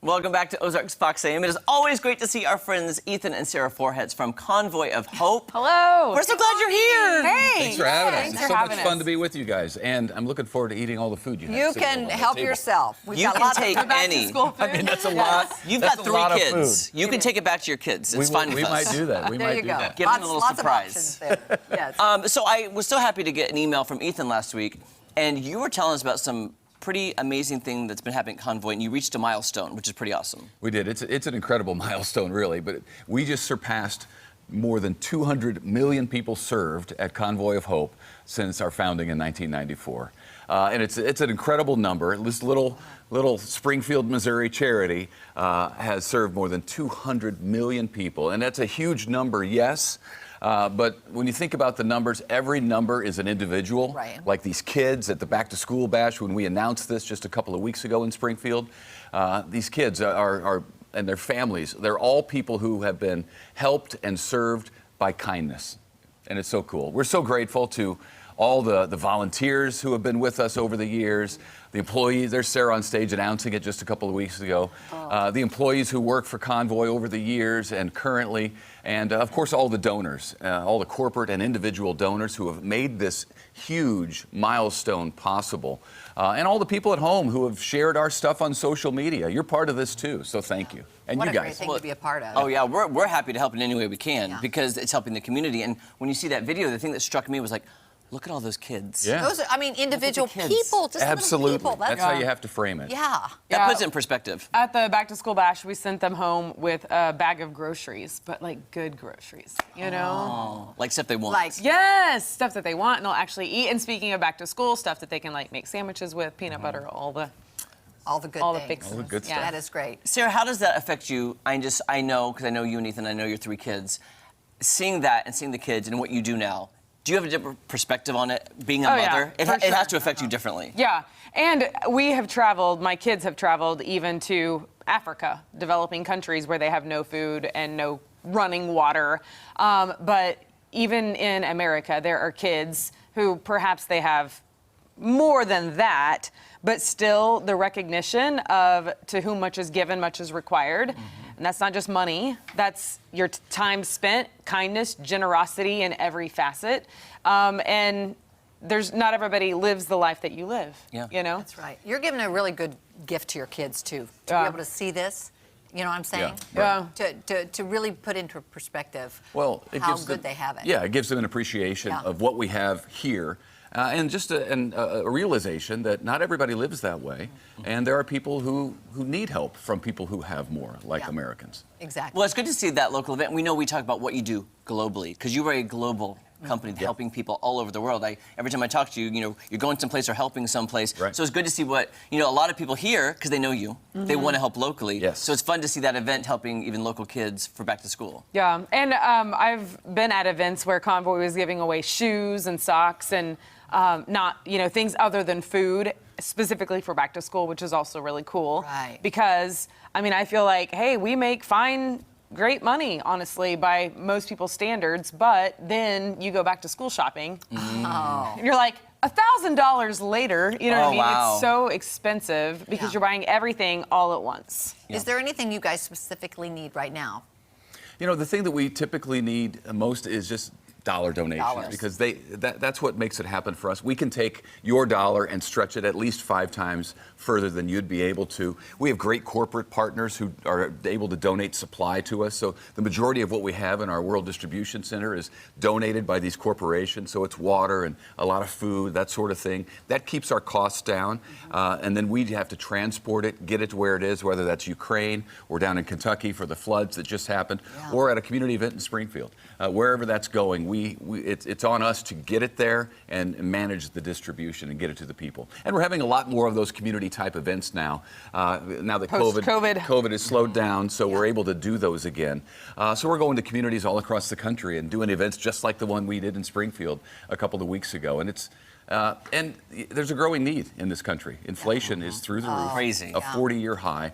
Welcome back to Ozarks Fox AM. It is always great to see our friends Ethan and Sarah Foreheads from Convoy of Hope. Hello. We're so glad you're here. Hey. Thanks for having us. Thanks It's for so much having fun us. to be with you guys, and I'm looking forward to eating all the food you have. You sitting can over on the help table. yourself. We've You got can lots take of any. I mean, that's a lot. You've That's got a 3 lot of kids. food. You can take it back to your kids. It's fine with we us. might do that. We There might you do go. that. Give them a little Lots surprise. of options there. Yes. So I was so happy to get an email from Ethan last week, and you were telling us about some pretty amazing thing that's been happening at Convoy, and you reached a milestone, which is pretty awesome. We did. It's an incredible milestone, really. But we just surpassed more than 200 million people served at Convoy of Hope since our founding in 1994. And it's an incredible number. This little Springfield, Missouri charity has served more than 200 million people. And that's a huge number, yes. But when you think about the numbers, every number is an individual. Right. Like these kids at the Back to School Bash, when we announced this just a couple of weeks ago in Springfield, these kids are and their families, they're all people who have been helped and served by kindness. And it's so cool. We're so grateful to all the volunteers who have been with us over the years, the employees. There's Sarah on stage announcing it just a couple of weeks ago. The employees who work for Convoy over the years and currently, and of course all the donors, all the corporate and individual donors who have made this huge milestone possible. And all the people at home who have shared our stuff on social media. You're part of this too, so thank you. And What you a great guys. thing to be a part of. Oh yeah, we're happy to help in any way we can Yeah. because it's helping the community. And when you see that video, the thing that struck me was like, look at all those kids. Yeah. Those are, I mean, individual kids. people, just Absolutely. little people. That's how you have to frame it. Yeah. That puts it in perspective. At the Back to School Bash, we sent them home with a bag of groceries, but like good groceries, you know? Oh, like stuff they want. Like, Yes, stuff that they want and they'll actually eat. And speaking of back to school, stuff that they can like make sandwiches with, peanut butter, all the good all the things. fixings. All the good Yeah. stuff. That is great. Sarah, how does that affect you? I know, because I know you and Ethan, I know your 3 kids. Seeing that and seeing the kids and what you do now, do you have a different perspective on it, being a Oh, yeah, mother? It for has sure. to affect you differently. Yeah, and we have traveled, my kids have traveled even to Africa, developing countries where they have no food and no running water. But even in America, there are kids who perhaps they have more than that, but still the recognition of to whom much is given, much is required. And that's not just money, that's your time spent, kindness, generosity in every facet. And not everybody lives the life that you live, Yeah. you know? That's right. You're giving a really good gift to your kids, too, to Yeah. be able to see this. You know what I'm saying? Yeah. To really put into perspective Well, it how gives good them, they have it. Yeah, it gives them an appreciation Yeah. of what we have here. And just a realization that not everybody lives that way. And there are people who need help from people who have more, like Yeah. Americans. Exactly. Well, it's good to see that local event. We know we talk about what you do globally, because you are a global company helping people all over the world. Every time I talk to you, you're going someplace or helping someplace. Right. So it's good to see what, a lot of people here, because they know you, they want to help locally. Yes. So it's fun to see that event helping even local kids for back to school. Yeah, and I've been at events where Convoy was giving away shoes and socks and not, things other than food, specifically for back to school, which is also really cool. Right. Because, I feel like, hey, we make great money, honestly, by most people's standards, but then you go back to school shopping, and you're like, $1,000 later, you know what I mean? Wow. It's so expensive because Yeah. you're buying everything all at once. Is there anything you guys specifically need right now? The thing that we typically need most is just dollar donations Dollars. because that's what makes it happen for us. We can take your dollar and stretch it at least 5 times further than you'd be able to. We have great corporate partners who are able to donate supply to us. So the majority of what we have in our World Distribution Center is donated by these corporations. So it's water and a lot of food, that sort of thing. That keeps our costs down. And then we have to transport it, get it to where it is, whether that's Ukraine or down in Kentucky for the floods that just happened, or at a community event in Springfield. Wherever that's going, it's on us to get it there and manage the distribution and get it to the people. And we're having a lot more of those community-type events now. Now that COVID has slowed down, so we're able to do those again. So we're going to communities all across the country and doing events just like the one we did in Springfield a couple of weeks ago. And there's a growing need in this country. Inflation is through the roof. Crazy. A 40-year high.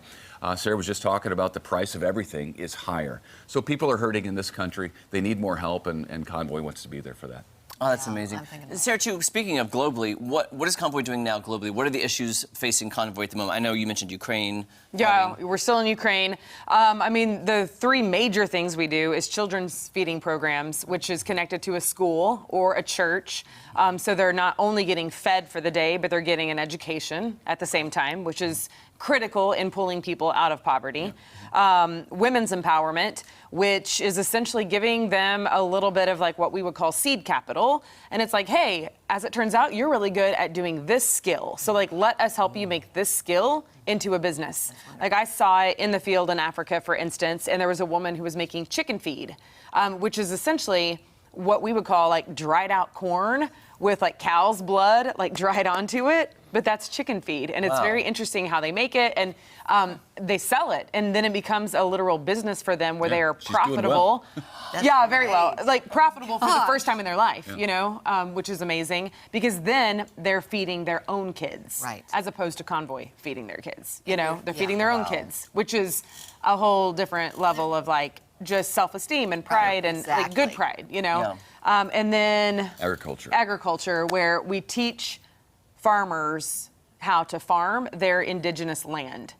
Sarah was just talking about the price of everything is higher. So people are hurting in this country. They need more help, and Convoy wants to be there for that. Oh, that's Yeah, amazing. I'm thinking about Sarah, too, speaking of globally, what is Convoy doing now globally? What are the issues facing Convoy at the moment? I know you mentioned Ukraine. Yeah, we're still in Ukraine. I mean, the three major things we do is children's feeding programs, which is connected to a school or a church. So they're not only getting fed for the day, but they're getting an education at the same time, which is critical in pulling people out of poverty. Women's empowerment, which is essentially giving them a little bit of like what we would call seed capital. And it's like, hey, as it turns out, you're really good at doing this skill. So like, let us help you make this skill into a business. Like I saw it in the field in Africa, for instance, and there was a woman who was making chicken feed, which is essentially what we would call like dried out corn with like cow's blood like dried onto it, but that's chicken feed. And it's very interesting how they make it, and they sell it, and then it becomes a literal business for them where they are she's doing profitable. well. Yeah, very well. Like profitable for the first time in their life, you know, which is amazing because then they're feeding their own kids. Right. As opposed to Convoy feeding their kids. You know, they're feeding their own kids, which is a whole different level of like just self-esteem and pride and like good Exactly. pride, you know. And then Agriculture, where we teach farmers how to farm their indigenous land,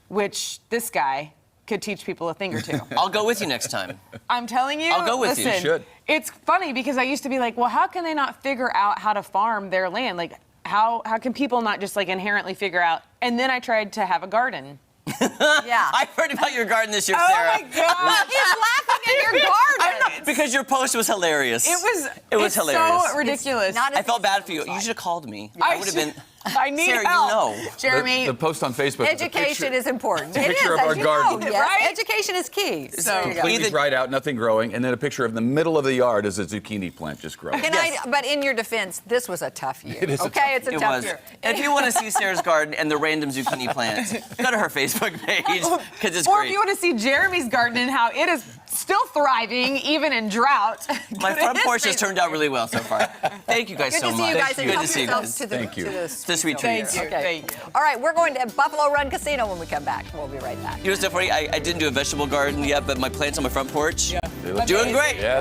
which this guy could teach people a thing or two. I'll go with you next time. I'm telling you. I'll go with you. listen, You should. It's funny because I used to be like, well, how can they not figure out how to farm their land? Like, how can people not just like inherently figure out? And then I tried to have a garden. Yeah. I heard about your garden this year, Oh Sarah. my God! He's laughing at your garden. Because your post was hilarious. It was hilarious. so ridiculous. Not I felt bad for you. You should have called me. I would have been. I need Sarah, help. you know. Jeremy. The post on Facebook. with a Education picture- is important. a It picture is, of as our you garden. know, yes. Right? Education is key. So- There you go. completely Either- dried out, nothing growing, and then a picture of the middle of the yard is a zucchini plant just growing. Can Yes. but in your defense, this was a tough year. It is a okay, tough it's a It tough was. year. If you want to see Sarah's garden and the random zucchini plants, go to her Facebook page because it's Or great. if you want to see Jeremy's garden and how it is still thriving even in drought. My go to front his porch has Facebook turned out really well so far. Thank you guys Good so to see much. you guys, and Good help to see you yourselves guys. to the Thank you. to the sweet treats. Thank you. Okay. Thank you. All right, we're going to Buffalo Run Casino when we come back. We'll be right back. You know what's so funny? I didn't do a vegetable garden yet, but my plants on my front porch, They look doing great. Yeah,